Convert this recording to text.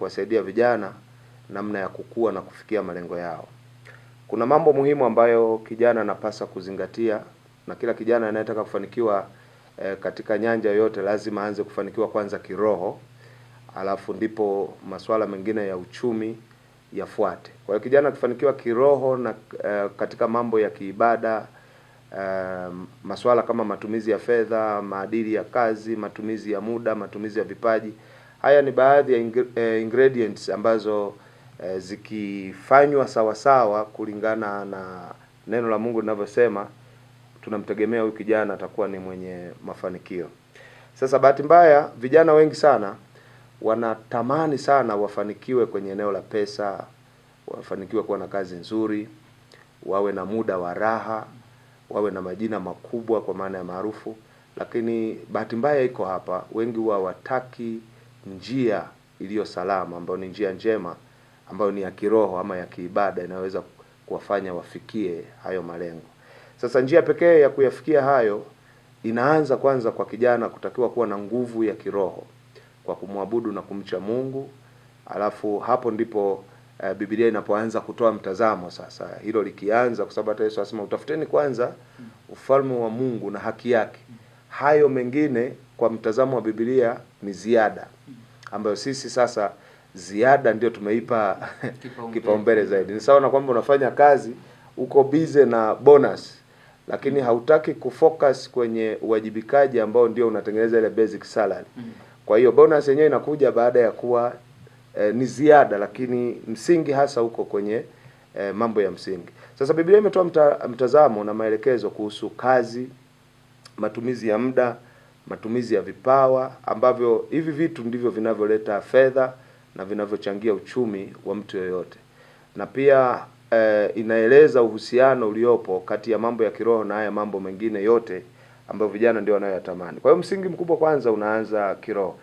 kuwasaidia vijana namna ya kukua na kufikia malengo yao. Kuna mambo muhimu ambayo kijana anapaswa kuzingatia, na kila kijana anayetaka kufanikiwa katika nyanja yote lazima aanze kufanikiwa kwanza kiroho, alafu ndipo masuala mengine ya uchumi yafuate. Kwa hiyo kijana akifanikiwa kiroho na katika mambo ya kiibada, masuala kama matumizi ya fedha, maadili ya kazi, matumizi ya muda, matumizi ya vipaji, haya ni baadhi ya ingredients ambazo zikifanywa sawa sawa kulingana na neno la Mungu linavyosema, tunamtegemea huyu kijana atakuwa ni mwenye mafanikio. Sasa bahati mbaya vijana wengi sana wanatamani sana wafanikiwe kwenye eneo la pesa, wafanikiwe kuwa na kazi nzuri, wawe na muda wa raha, wawe na majina makubwa kwa maana ya maarufu, lakini bahati mbaya iko hapa, wengi hawataki njia iliyo salama ambayo ni njia njema, ambayo ni ya kiroho ama ya kiibada inaweza kuwafanya wafikie hayo malengo. Sasa njia pekee ya kuyafikia hayo inaanza kwanza kwa kijana kutakiwa kuwa na nguvu ya kiroho kwa kumwabudu na kumcha Mungu. Alafu hapo ndipo Biblia inapoanza kutoa mtazamo sasa. Hilo likianza, kwa sababu hata Yesu anasema utafuteni kwanza ufalme wa Mungu na haki yake. Hayo mengine kwa mtazamo wa Biblia ni ziada, ambayo sisi sasa ziada ndio tumeipa kipaumbele zaidi. Ni sawa na kwamba unafanya kazi, uko busy na bonus, lakini hautaki kufocus kwenye uwajibikaji ambao ndio unatengeneza ile basic salary. Kwa hiyo bonus yenyewe inakuja baada ya kuwa ni ziada, lakini msingi hasa uko kwenye mambo ya msingi. Sasa Biblia imetoa mtazamo na maelekezo kuhusu kazi, matumizi ya muda, matumizi ya vipawa, ambavyo hivi vitu ndivyo vinavyoleta fedha na vinavyochangia uchumi wa mtu yoyote. Na pia inaeleza uhusiano uliopo kati ya mambo ya kiroho na haya mambo mengine yote ambayo vijana ndio wanayoyatamani. Kwa hiyo msingi mkubwa kwanza unaanza kiroho.